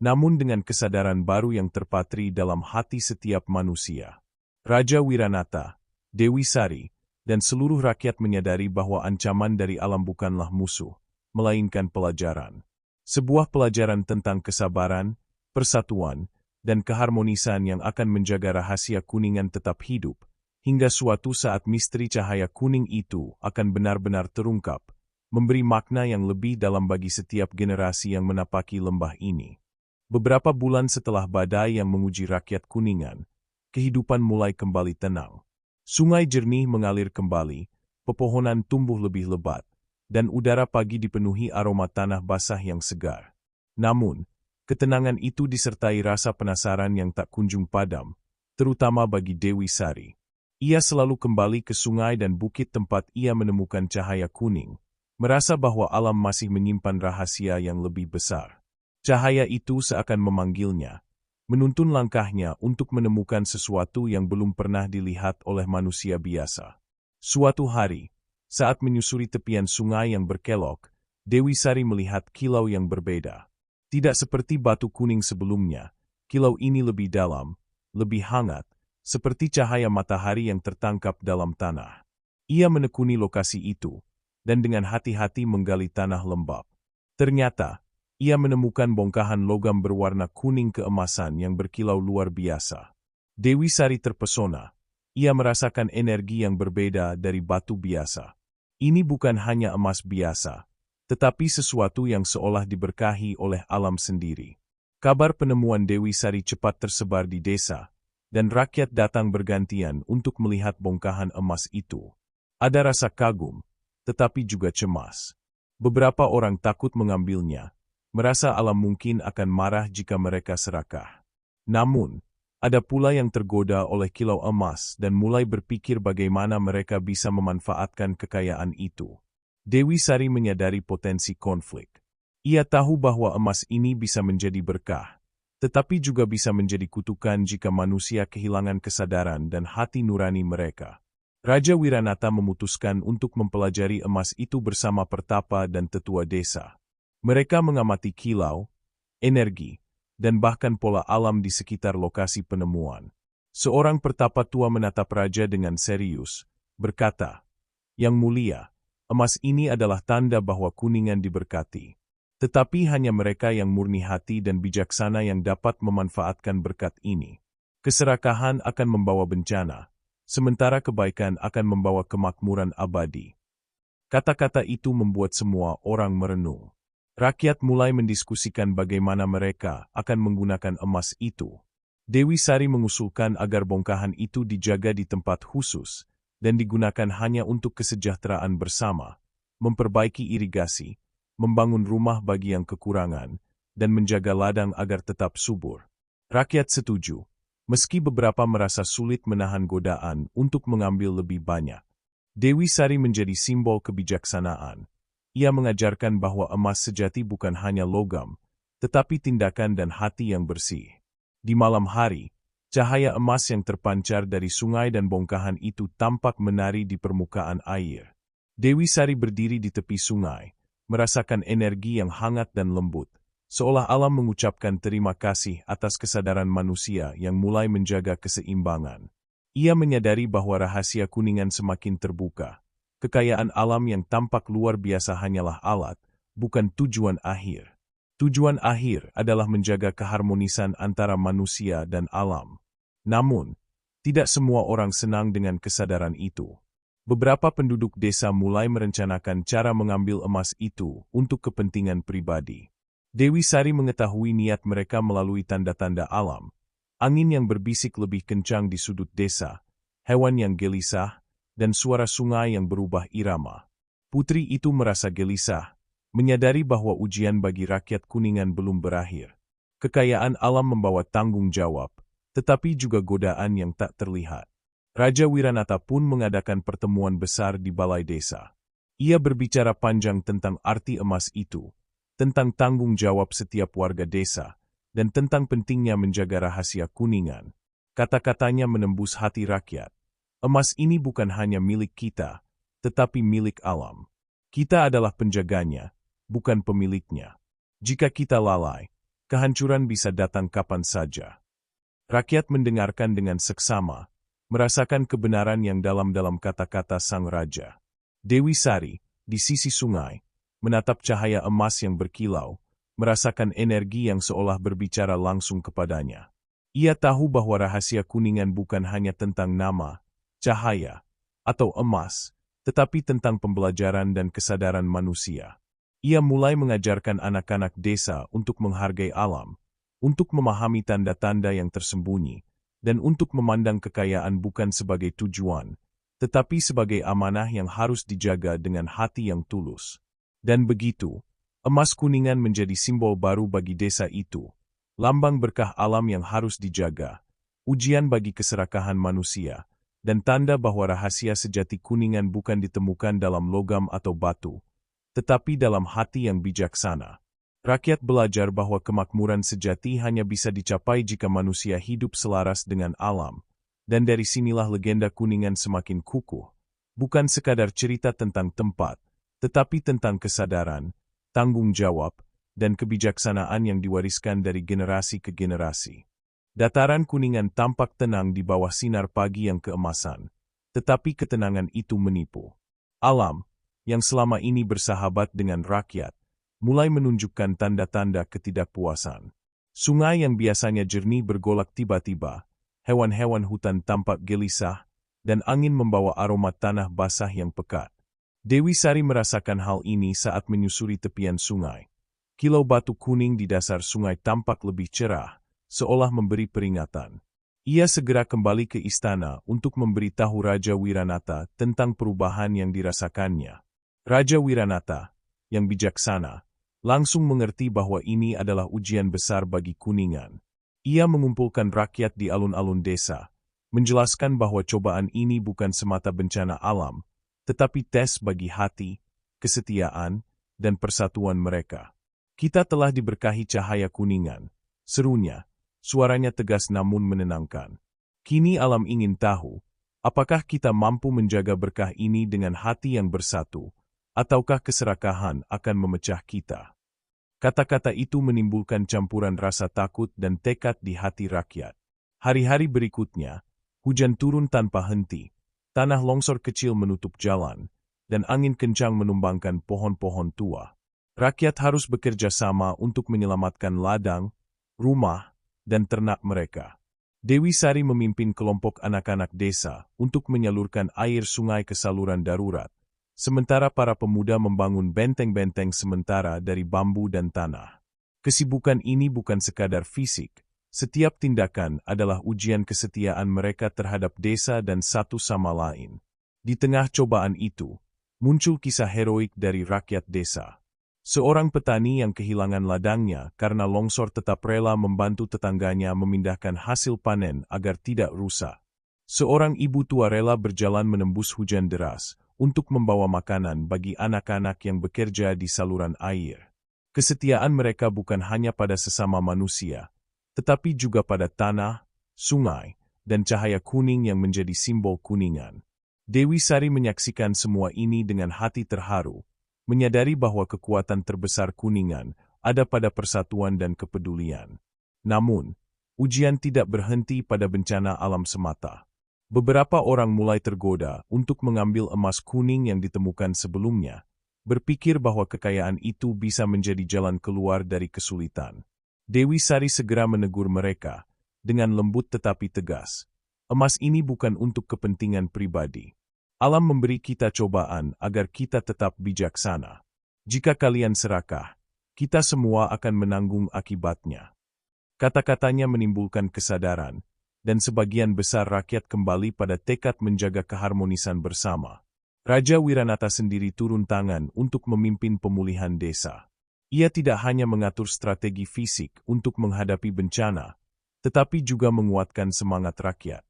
Namun dengan kesadaran baru yang terpatri dalam hati setiap manusia. Raja Wiranata, Dewi Sari, dan seluruh rakyat menyadari bahwa ancaman dari alam bukanlah musuh, melainkan pelajaran. Sebuah pelajaran tentang kesabaran, persatuan, dan keharmonisan yang akan menjaga rahasia Kuningan tetap hidup, hingga suatu saat misteri cahaya kuning itu akan benar-benar terungkap, memberi makna yang lebih dalam bagi setiap generasi yang menapaki lembah ini. Beberapa bulan setelah badai yang menguji rakyat Kuningan, kehidupan mulai kembali tenang. Sungai jernih mengalir kembali, pepohonan tumbuh lebih lebat, dan udara pagi dipenuhi aroma tanah basah yang segar. Namun, ketenangan itu disertai rasa penasaran yang tak kunjung padam, terutama bagi Dewi Sari. Ia selalu kembali ke sungai dan bukit tempat ia menemukan cahaya kuning, merasa bahwa alam masih menyimpan rahasia yang lebih besar. Cahaya itu seakan memanggilnya, menuntun langkahnya untuk menemukan sesuatu yang belum pernah dilihat oleh manusia biasa. Suatu hari, saat menyusuri tepian sungai yang berkelok, Dewi Sari melihat kilau yang berbeda. Tidak seperti batu kuning sebelumnya, kilau ini lebih dalam, lebih hangat, seperti cahaya matahari yang tertangkap dalam tanah. Ia menekuni lokasi itu, dan dengan hati-hati menggali tanah lembab. Ternyata, ia menemukan bongkahan logam berwarna kuning keemasan yang berkilau luar biasa. Dewi Sari terpesona. Ia merasakan energi yang berbeda dari batu biasa. Ini bukan hanya emas biasa, tetapi sesuatu yang seolah diberkahi oleh alam sendiri. Kabar penemuan Dewi Sari cepat tersebar di desa, dan rakyat datang bergantian untuk melihat bongkahan emas itu. Ada rasa kagum, tetapi juga cemas. Beberapa orang takut mengambilnya, merasa alam mungkin akan marah jika mereka serakah. Namun, ada pula yang tergoda oleh kilau emas dan mulai berpikir bagaimana mereka bisa memanfaatkan kekayaan itu. Dewi Sari menyadari potensi konflik. Ia tahu bahwa emas ini bisa menjadi berkah, tetapi juga bisa menjadi kutukan jika manusia kehilangan kesadaran dan hati nurani mereka. Raja Wiranata memutuskan untuk mempelajari emas itu bersama pertapa dan tetua desa. Mereka mengamati kilau, energi, dan bahkan pola alam di sekitar lokasi penemuan. Seorang pertapa tua menatap raja dengan serius, berkata, "Yang mulia, emas ini adalah tanda bahwa Kuningan diberkati. Tetapi hanya mereka yang murni hati dan bijaksana yang dapat memanfaatkan berkat ini. Keserakahan akan membawa bencana, sementara kebaikan akan membawa kemakmuran abadi." Kata-kata itu membuat semua orang merenung. Rakyat mulai mendiskusikan bagaimana mereka akan menggunakan emas itu. Dewi Sari mengusulkan agar bongkahan itu dijaga di tempat khusus dan digunakan hanya untuk kesejahteraan bersama, memperbaiki irigasi, membangun rumah bagi yang kekurangan, dan menjaga ladang agar tetap subur. Rakyat setuju, meski beberapa merasa sulit menahan godaan untuk mengambil lebih banyak. Dewi Sari menjadi simbol kebijaksanaan. Ia mengajarkan bahwa emas sejati bukan hanya logam, tetapi tindakan dan hati yang bersih. Di malam hari, cahaya emas yang terpancar dari sungai dan bongkahan itu tampak menari di permukaan air. Dewi Sari berdiri di tepi sungai, merasakan energi yang hangat dan lembut, seolah alam mengucapkan terima kasih atas kesadaran manusia yang mulai menjaga keseimbangan. Ia menyadari bahwa rahasia Kuningan semakin terbuka. Kekayaan alam yang tampak luar biasa hanyalah alat, bukan tujuan akhir. Tujuan akhir adalah menjaga keharmonisan antara manusia dan alam. Namun, tidak semua orang senang dengan kesadaran itu. Beberapa penduduk desa mulai merencanakan cara mengambil emas itu untuk kepentingan pribadi. Dewi Sari mengetahui niat mereka melalui tanda-tanda alam. Angin yang berbisik lebih kencang di sudut desa, hewan yang gelisah, dan suara sungai yang berubah irama. Putri itu merasa gelisah, menyadari bahwa ujian bagi rakyat Kuningan belum berakhir. Kekayaan alam membawa tanggung jawab, tetapi juga godaan yang tak terlihat. Raja Wiranata pun mengadakan pertemuan besar di balai desa. Ia berbicara panjang tentang arti emas itu, tentang tanggung jawab setiap warga desa, dan tentang pentingnya menjaga rahasia Kuningan. Kata-katanya menembus hati rakyat. Emas ini bukan hanya milik kita, tetapi milik alam. Kita adalah penjaganya, bukan pemiliknya. Jika kita lalai, kehancuran bisa datang kapan saja. Rakyat mendengarkan dengan seksama, merasakan kebenaran yang dalam-dalam kata-kata sang raja. Dewi Sari, di sisi sungai, menatap cahaya emas yang berkilau, merasakan energi yang seolah berbicara langsung kepadanya. Ia tahu bahwa rahasia Kuningan bukan hanya tentang nama, cahaya, atau emas, tetapi tentang pembelajaran dan kesadaran manusia. Ia mulai mengajarkan anak-anak desa untuk menghargai alam, untuk memahami tanda-tanda yang tersembunyi, dan untuk memandang kekayaan bukan sebagai tujuan, tetapi sebagai amanah yang harus dijaga dengan hati yang tulus. Dan begitu, emas Kuningan menjadi simbol baru bagi desa itu, lambang berkah alam yang harus dijaga, ujian bagi keserakahan manusia, dan tanda bahwa rahasia sejati Kuningan bukan ditemukan dalam logam atau batu, tetapi dalam hati yang bijaksana. Rakyat belajar bahwa kemakmuran sejati hanya bisa dicapai jika manusia hidup selaras dengan alam, dan dari sinilah legenda Kuningan semakin kukuh, bukan sekadar cerita tentang tempat, tetapi tentang kesadaran, tanggung jawab, dan kebijaksanaan yang diwariskan dari generasi ke generasi. Dataran Kuningan tampak tenang di bawah sinar pagi yang keemasan, tetapi ketenangan itu menipu. Alam, yang selama ini bersahabat dengan rakyat, mulai menunjukkan tanda-tanda ketidakpuasan. Sungai yang biasanya jernih bergolak tiba-tiba, hewan-hewan hutan tampak gelisah, dan angin membawa aroma tanah basah yang pekat. Dewi Sari merasakan hal ini saat menyusuri tepian sungai. Kilau batu kuning di dasar sungai tampak lebih cerah, seolah memberi peringatan. Ia segera kembali ke istana untuk memberitahu Raja Wiranata tentang perubahan yang dirasakannya. Raja Wiranata, yang bijaksana, langsung mengerti bahwa ini adalah ujian besar bagi Kuningan. Ia mengumpulkan rakyat di alun-alun desa, menjelaskan bahwa cobaan ini bukan semata bencana alam, tetapi tes bagi hati, kesetiaan, dan persatuan mereka. Kita telah diberkahi cahaya Kuningan, serunya, Suaranya tegas namun menenangkan. Kini alam ingin tahu, apakah kita mampu menjaga berkah ini dengan hati yang bersatu, ataukah keserakahan akan memecah kita? Kata-kata itu menimbulkan campuran rasa takut dan tekad di hati rakyat. Hari-hari berikutnya, hujan turun tanpa henti, tanah longsor kecil menutup jalan, dan angin kencang menumbangkan pohon-pohon tua. Rakyat harus bekerja sama untuk menyelamatkan ladang, rumah, dan ternak mereka. Dewi Sari memimpin kelompok anak-anak desa untuk menyalurkan air sungai ke saluran darurat, sementara para pemuda membangun benteng-benteng sementara dari bambu dan tanah. Kesibukan ini bukan sekadar fisik, setiap tindakan adalah ujian kesetiaan mereka terhadap desa dan satu sama lain. Di tengah cobaan itu, muncul kisah heroik dari rakyat desa. Seorang petani yang kehilangan ladangnya karena longsor tetap rela membantu tetangganya memindahkan hasil panen agar tidak rusak. Seorang ibu tua rela berjalan menembus hujan deras untuk membawa makanan bagi anak-anak yang bekerja di saluran air. Kesetiaan mereka bukan hanya pada sesama manusia, tetapi juga pada tanah, sungai, dan cahaya kuning yang menjadi simbol Kuningan. Dewi Sari menyaksikan semua ini dengan hati terharu, menyadari bahwa kekuatan terbesar Kuningan ada pada persatuan dan kepedulian. Namun, ujian tidak berhenti pada bencana alam semata. Beberapa orang mulai tergoda untuk mengambil emas kuning yang ditemukan sebelumnya, berpikir bahwa kekayaan itu bisa menjadi jalan keluar dari kesulitan. Dewi Sari segera menegur mereka, dengan lembut tetapi tegas. Emas ini bukan untuk kepentingan pribadi. Alam memberi kita cobaan agar kita tetap bijaksana. Jika kalian serakah, kita semua akan menanggung akibatnya. Kata-katanya menimbulkan kesadaran, dan sebagian besar rakyat kembali pada tekad menjaga keharmonisan bersama. Raja Wiranata sendiri turun tangan untuk memimpin pemulihan desa. Ia tidak hanya mengatur strategi fisik untuk menghadapi bencana, tetapi juga menguatkan semangat rakyat.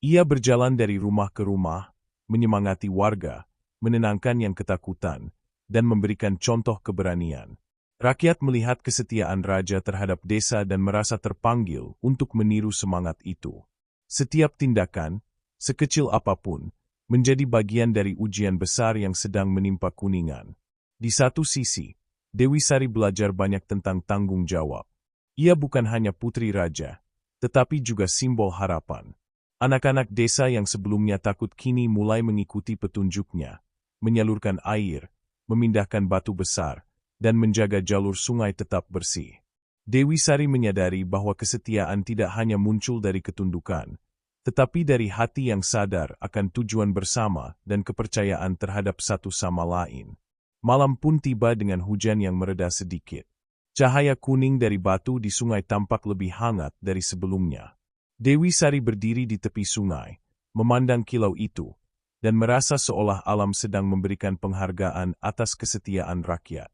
Ia berjalan dari rumah ke rumah, menyemangati warga, menenangkan yang ketakutan, dan memberikan contoh keberanian. Rakyat melihat kesetiaan raja terhadap desa dan merasa terpanggil untuk meniru semangat itu. Setiap tindakan, sekecil apapun, menjadi bagian dari ujian besar yang sedang menimpa Kuningan. Di satu sisi, Dewi Sari belajar banyak tentang tanggung jawab. Ia bukan hanya putri raja, tetapi juga simbol harapan. Anak-anak desa yang sebelumnya takut kini mulai mengikuti petunjuknya, menyalurkan air, memindahkan batu besar, dan menjaga jalur sungai tetap bersih. Dewi Sari menyadari bahwa kesetiaan tidak hanya muncul dari ketundukan, tetapi dari hati yang sadar akan tujuan bersama dan kepercayaan terhadap satu sama lain. Malam pun tiba dengan hujan yang mereda sedikit. Cahaya kuning dari batu di sungai tampak lebih hangat dari sebelumnya. Dewi Sari berdiri di tepi sungai, memandang kilau itu, dan merasa seolah alam sedang memberikan penghargaan atas kesetiaan rakyat.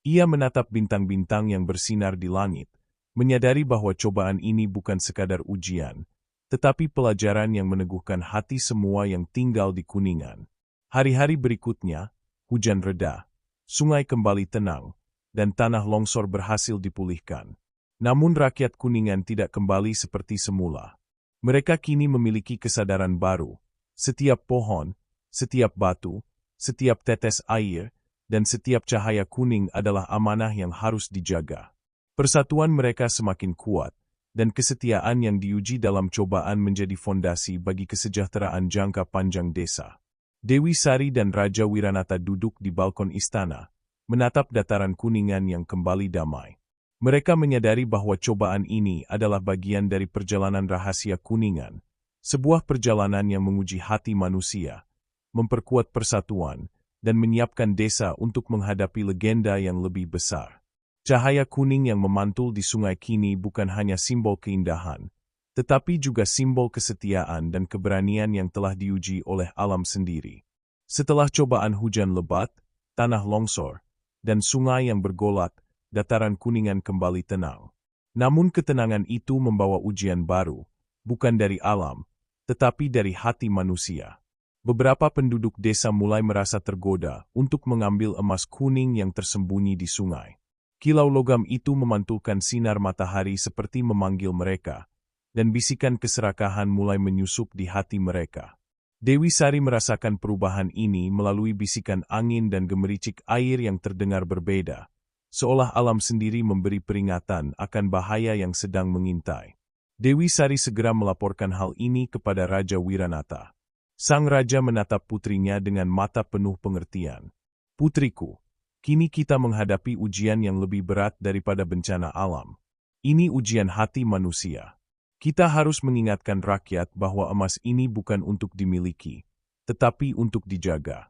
Ia menatap bintang-bintang yang bersinar di langit, menyadari bahwa cobaan ini bukan sekadar ujian, tetapi pelajaran yang meneguhkan hati semua yang tinggal di Kuningan. Hari-hari berikutnya, hujan reda, sungai kembali tenang, dan tanah longsor berhasil dipulihkan. Namun rakyat Kuningan tidak kembali seperti semula. Mereka kini memiliki kesadaran baru. Setiap pohon, setiap batu, setiap tetes air, dan setiap cahaya kuning adalah amanah yang harus dijaga. Persatuan mereka semakin kuat, dan kesetiaan yang diuji dalam cobaan menjadi fondasi bagi kesejahteraan jangka panjang desa. Dewi Sari dan Raja Wiranata duduk di balkon istana, menatap dataran Kuningan yang kembali damai. Mereka menyadari bahwa cobaan ini adalah bagian dari perjalanan rahasia Kuningan, sebuah perjalanan yang menguji hati manusia, memperkuat persatuan, dan menyiapkan desa untuk menghadapi legenda yang lebih besar. Cahaya kuning yang memantul di sungai kini bukan hanya simbol keindahan, tetapi juga simbol kesetiaan dan keberanian yang telah diuji oleh alam sendiri. Setelah cobaan hujan lebat, tanah longsor, dan sungai yang bergolak, dataran Kuningan kembali tenang. Namun ketenangan itu membawa ujian baru, bukan dari alam, tetapi dari hati manusia. Beberapa penduduk desa mulai merasa tergoda untuk mengambil emas kuning yang tersembunyi di sungai. Kilau logam itu memantulkan sinar matahari seperti memanggil mereka, dan bisikan keserakahan mulai menyusup di hati mereka. Dewi Sari merasakan perubahan ini melalui bisikan angin dan gemericik air yang terdengar berbeda, seolah alam sendiri memberi peringatan akan bahaya yang sedang mengintai. Dewi Sari segera melaporkan hal ini kepada Raja Wiranata. Sang raja menatap putrinya dengan mata penuh pengertian. "Putriku, kini kita menghadapi ujian yang lebih berat daripada bencana alam. Ini ujian hati manusia. Kita harus mengingatkan rakyat bahwa emas ini bukan untuk dimiliki, tetapi untuk dijaga."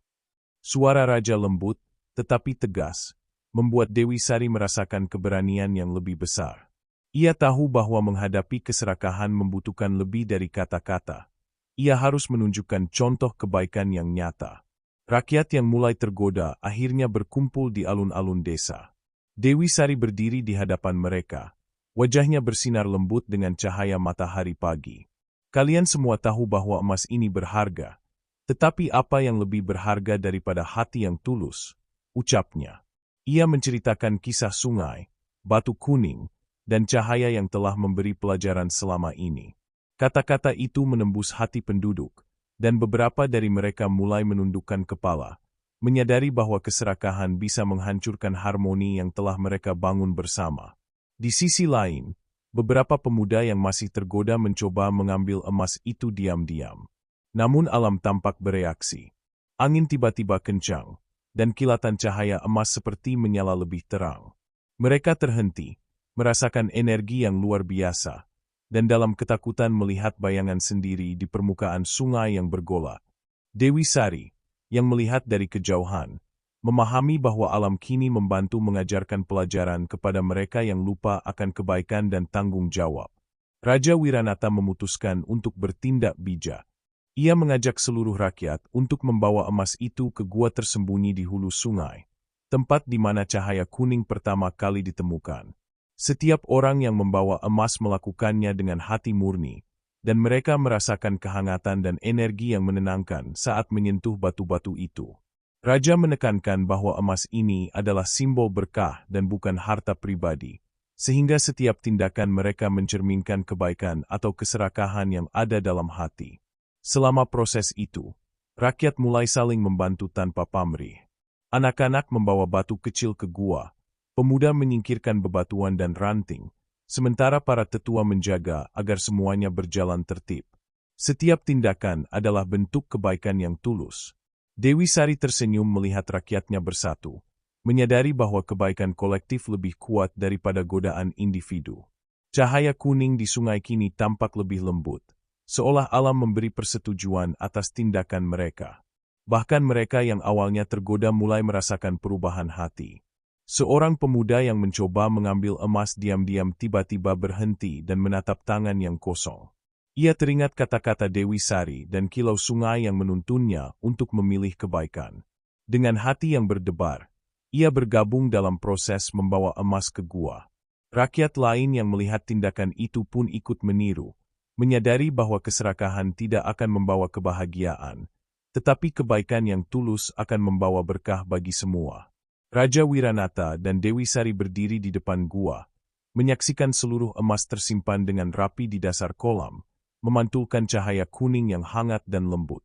Suara raja lembut, tetapi tegas, membuat Dewi Sari merasakan keberanian yang lebih besar. Ia tahu bahwa menghadapi keserakahan membutuhkan lebih dari kata-kata. Ia harus menunjukkan contoh kebaikan yang nyata. Rakyat yang mulai tergoda akhirnya berkumpul di alun-alun desa. Dewi Sari berdiri di hadapan mereka. Wajahnya bersinar lembut dengan cahaya matahari pagi. "Kalian semua tahu bahwa emas ini berharga. Tetapi apa yang lebih berharga daripada hati yang tulus?" ucapnya. Ia menceritakan kisah sungai, batu kuning, dan cahaya yang telah memberi pelajaran selama ini. Kata-kata itu menembus hati penduduk, dan beberapa dari mereka mulai menundukkan kepala, menyadari bahwa keserakahan bisa menghancurkan harmoni yang telah mereka bangun bersama. Di sisi lain, beberapa pemuda yang masih tergoda mencoba mengambil emas itu diam-diam. Namun alam tampak bereaksi. Angin tiba-tiba kencang, dan kilatan cahaya emas seperti menyala lebih terang. Mereka terhenti, merasakan energi yang luar biasa, dan dalam ketakutan melihat bayangan sendiri di permukaan sungai yang bergolak. Dewi Sari, yang melihat dari kejauhan, memahami bahwa alam kini membantu mengajarkan pelajaran kepada mereka yang lupa akan kebaikan dan tanggung jawab. Raja Wiranata memutuskan untuk bertindak bijak. Ia mengajak seluruh rakyat untuk membawa emas itu ke gua tersembunyi di hulu sungai, tempat di mana cahaya kuning pertama kali ditemukan. Setiap orang yang membawa emas melakukannya dengan hati murni, dan mereka merasakan kehangatan dan energi yang menenangkan saat menyentuh batu-batu itu. Raja menekankan bahwa emas ini adalah simbol berkah dan bukan harta pribadi, sehingga setiap tindakan mereka mencerminkan kebaikan atau keserakahan yang ada dalam hati. Selama proses itu, rakyat mulai saling membantu tanpa pamrih. Anak-anak membawa batu kecil ke gua, pemuda menyingkirkan bebatuan dan ranting, sementara para tetua menjaga agar semuanya berjalan tertib. Setiap tindakan adalah bentuk kebaikan yang tulus. Dewi Sari tersenyum melihat rakyatnya bersatu, menyadari bahwa kebaikan kolektif lebih kuat daripada godaan individu. Cahaya kuning di sungai kini tampak lebih lembut, seolah alam memberi persetujuan atas tindakan mereka. Bahkan mereka yang awalnya tergoda mulai merasakan perubahan hati. Seorang pemuda yang mencoba mengambil emas diam-diam tiba-tiba berhenti dan menatap tangan yang kosong. Ia teringat kata-kata Dewi Sari dan kilau sungai yang menuntunnya untuk memilih kebaikan. Dengan hati yang berdebar, ia bergabung dalam proses membawa emas ke gua. Rakyat lain yang melihat tindakan itu pun ikut meniru, menyadari bahwa keserakahan tidak akan membawa kebahagiaan, tetapi kebaikan yang tulus akan membawa berkah bagi semua. Raja Wiranata dan Dewi Sari berdiri di depan gua, menyaksikan seluruh emas tersimpan dengan rapi di dasar kolam, memantulkan cahaya kuning yang hangat dan lembut.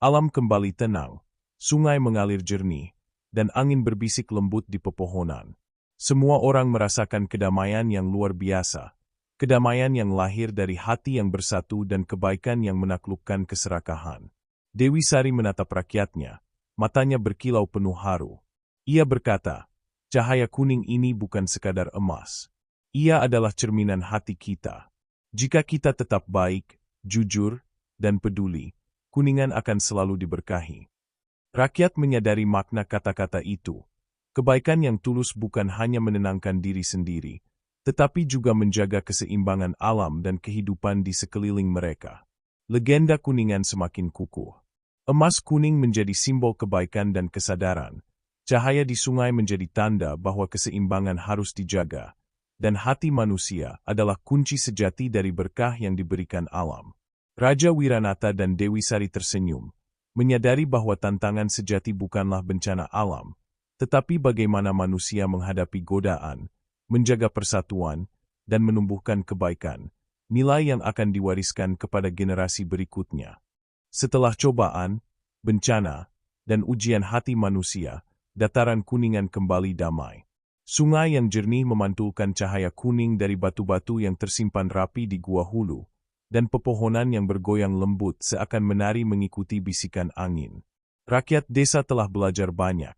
Alam kembali tenang, sungai mengalir jernih, dan angin berbisik lembut di pepohonan. Semua orang merasakan kedamaian yang luar biasa, kedamaian yang lahir dari hati yang bersatu dan kebaikan yang menaklukkan keserakahan. Dewi Sari menatap rakyatnya, matanya berkilau penuh haru. Ia berkata, "Cahaya kuning ini bukan sekadar emas. Ia adalah cerminan hati kita. Jika kita tetap baik, jujur, dan peduli, kuningan akan selalu diberkahi." Rakyat menyadari makna kata-kata itu. Kebaikan yang tulus bukan hanya menenangkan diri sendiri, tetapi juga menjaga keseimbangan alam dan kehidupan di sekeliling mereka. Legenda kuningan semakin kukuh. Emas kuning menjadi simbol kebaikan dan kesadaran. Cahaya di sungai menjadi tanda bahwa keseimbangan harus dijaga, dan hati manusia adalah kunci sejati dari berkah yang diberikan alam. Raja Wiranata dan Dewi Sari tersenyum, menyadari bahwa tantangan sejati bukanlah bencana alam, Tetapi bagaimana manusia menghadapi godaan, menjaga persatuan, dan menumbuhkan kebaikan, nilai yang akan diwariskan kepada generasi berikutnya. Setelah cobaan, bencana, dan ujian hati manusia, dataran Kuningan kembali damai. Sungai yang jernih memantulkan cahaya kuning dari batu-batu yang tersimpan rapi di Gua Hulu, dan pepohonan yang bergoyang lembut seakan menari mengikuti bisikan angin. Rakyat desa telah belajar banyak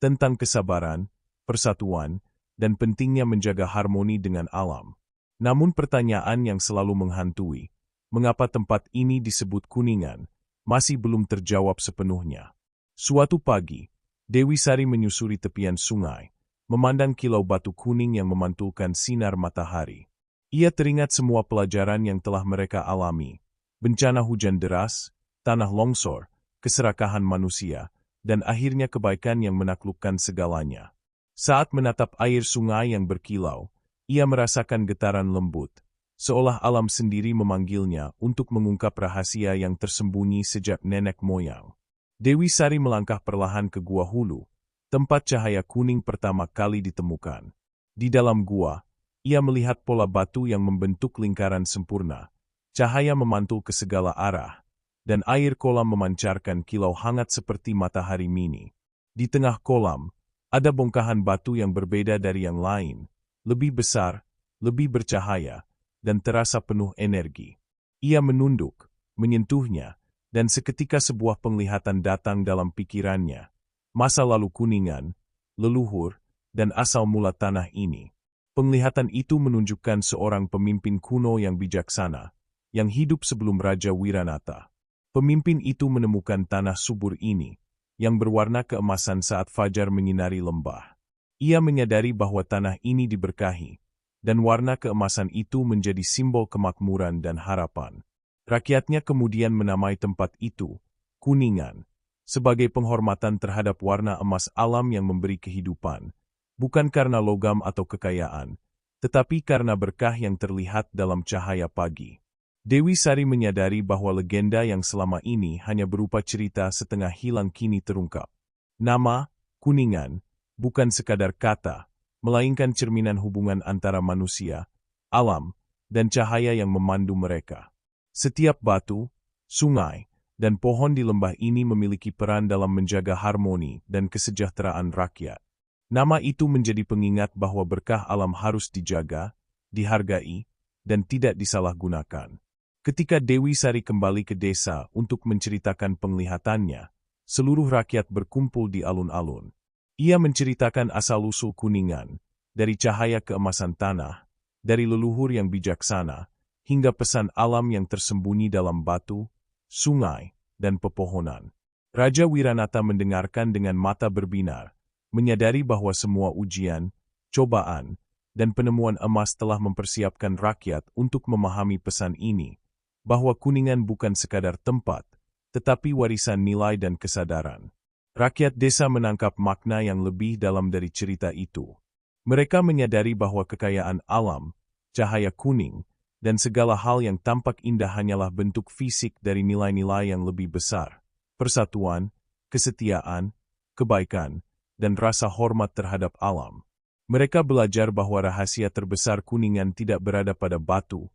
tentang kesabaran, persatuan, dan pentingnya menjaga harmoni dengan alam. Namun pertanyaan yang selalu menghantui, mengapa tempat ini disebut Kuningan, masih belum terjawab sepenuhnya. Suatu pagi, Dewi Sari menyusuri tepian sungai, memandang kilau batu kuning yang memantulkan sinar matahari. Ia teringat semua pelajaran yang telah mereka alami, bencana hujan deras, tanah longsor, keserakahan manusia, dan akhirnya kebaikan yang menaklukkan segalanya. Saat menatap air sungai yang berkilau, ia merasakan getaran lembut, seolah alam sendiri memanggilnya untuk mengungkap rahasia yang tersembunyi sejak nenek moyang. Dewi Sari melangkah perlahan ke Gua Hulu, tempat cahaya kuning pertama kali ditemukan. Di dalam gua, ia melihat pola batu yang membentuk lingkaran sempurna, cahaya memantul ke segala arah, dan air kolam memancarkan kilau hangat seperti matahari mini. Di tengah kolam, ada bongkahan batu yang berbeda dari yang lain, lebih besar, lebih bercahaya, dan terasa penuh energi. Ia menunduk, menyentuhnya, dan seketika sebuah penglihatan datang dalam pikirannya. Masa lalu Kuningan, leluhur, dan asal mula tanah ini. Penglihatan itu menunjukkan seorang pemimpin kuno yang bijaksana, yang hidup sebelum Raja Wiranata. Pemimpin itu menemukan tanah subur ini, yang berwarna keemasan saat fajar menyinari lembah. Ia menyadari bahwa tanah ini diberkahi, dan warna keemasan itu menjadi simbol kemakmuran dan harapan. Rakyatnya kemudian menamai tempat itu, Kuningan, sebagai penghormatan terhadap warna emas alam yang memberi kehidupan, bukan karena logam atau kekayaan, tetapi karena berkah yang terlihat dalam cahaya pagi. Dewi Sari menyadari bahwa legenda yang selama ini hanya berupa cerita setengah hilang kini terungkap. Nama, Kuningan, bukan sekadar kata, melainkan cerminan hubungan antara manusia, alam, dan cahaya yang memandu mereka. Setiap batu, sungai, dan pohon di lembah ini memiliki peran dalam menjaga harmoni dan kesejahteraan rakyat. Nama itu menjadi pengingat bahwa berkah alam harus dijaga, dihargai, dan tidak disalahgunakan. Ketika Dewi Sari kembali ke desa untuk menceritakan penglihatannya, seluruh rakyat berkumpul di alun-alun. Ia menceritakan asal-usul Kuningan, dari cahaya keemasan tanah, dari leluhur yang bijaksana, hingga pesan alam yang tersembunyi dalam batu, sungai, dan pepohonan. Raja Wiranata mendengarkan dengan mata berbinar, menyadari bahwa semua ujian, cobaan, dan penemuan emas telah mempersiapkan rakyat untuk memahami pesan ini, bahwa Kuningan bukan sekadar tempat, tetapi warisan nilai dan kesadaran. Rakyat desa menangkap makna yang lebih dalam dari cerita itu. Mereka menyadari bahwa kekayaan alam, cahaya kuning, dan segala hal yang tampak indah hanyalah bentuk fisik dari nilai-nilai yang lebih besar, persatuan, kesetiaan, kebaikan, dan rasa hormat terhadap alam. Mereka belajar bahwa rahasia terbesar Kuningan tidak berada pada batu,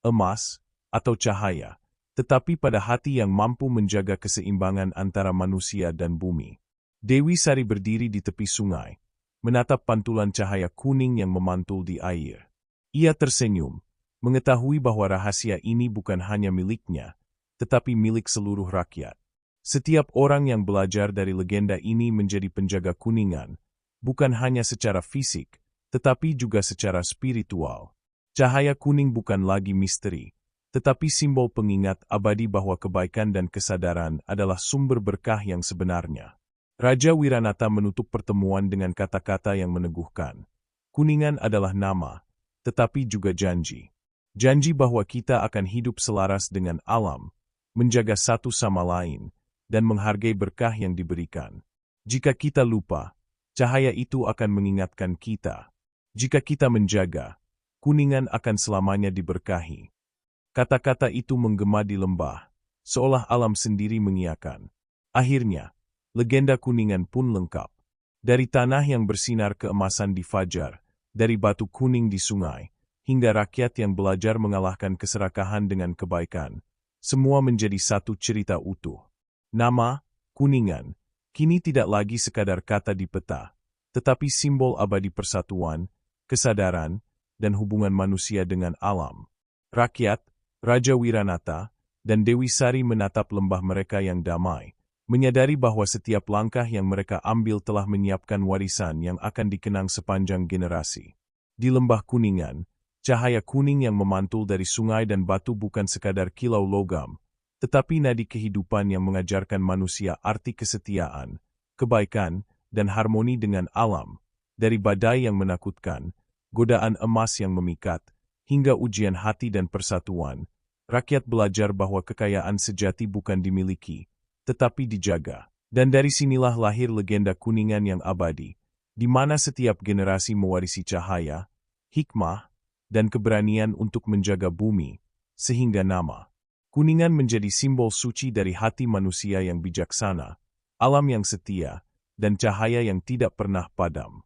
emas, atau cahaya, tetapi pada hati yang mampu menjaga keseimbangan antara manusia dan bumi. Dewi Sari berdiri di tepi sungai, menatap pantulan cahaya kuning yang memantul di air. Ia tersenyum, mengetahui bahwa rahasia ini bukan hanya miliknya, tetapi milik seluruh rakyat. Setiap orang yang belajar dari legenda ini menjadi penjaga Kuningan, bukan hanya secara fisik, tetapi juga secara spiritual. Cahaya kuning bukan lagi misteri, tetapi simbol pengingat abadi bahwa kebaikan dan kesadaran adalah sumber berkah yang sebenarnya. Raja Wiranata menutup pertemuan dengan kata-kata yang meneguhkan. Kuningan adalah nama, tetapi juga janji. Janji bahwa kita akan hidup selaras dengan alam, menjaga satu sama lain, dan menghargai berkah yang diberikan. Jika kita lupa, cahaya itu akan mengingatkan kita. Jika kita menjaga, Kuningan akan selamanya diberkahi. Kata-kata itu menggema di lembah, seolah alam sendiri mengiyakan. Akhirnya, legenda Kuningan pun lengkap. Dari tanah yang bersinar keemasan di fajar, dari batu kuning di sungai, hingga rakyat yang belajar mengalahkan keserakahan dengan kebaikan, semua menjadi satu cerita utuh. Nama, Kuningan, kini tidak lagi sekadar kata di peta, tetapi simbol abadi persatuan, kesadaran, dan hubungan manusia dengan alam. Rakyat, Raja Wiranata, dan Dewi Sari menatap lembah mereka yang damai, menyadari bahwa setiap langkah yang mereka ambil telah menyiapkan warisan yang akan dikenang sepanjang generasi. Di lembah Kuningan, cahaya kuning yang memantul dari sungai dan batu bukan sekadar kilau logam, tetapi nadi kehidupan yang mengajarkan manusia arti kesetiaan, kebaikan, dan harmoni dengan alam. Dari badai yang menakutkan, godaan emas yang memikat, hingga ujian hati dan persatuan, rakyat belajar bahwa kekayaan sejati bukan dimiliki, tetapi dijaga. Dan dari sinilah lahir legenda Kuningan yang abadi, di mana setiap generasi mewarisi cahaya, hikmah, dan keberanian untuk menjaga bumi, sehingga nama Kuningan menjadi simbol suci dari hati manusia yang bijaksana, alam yang setia, dan cahaya yang tidak pernah padam.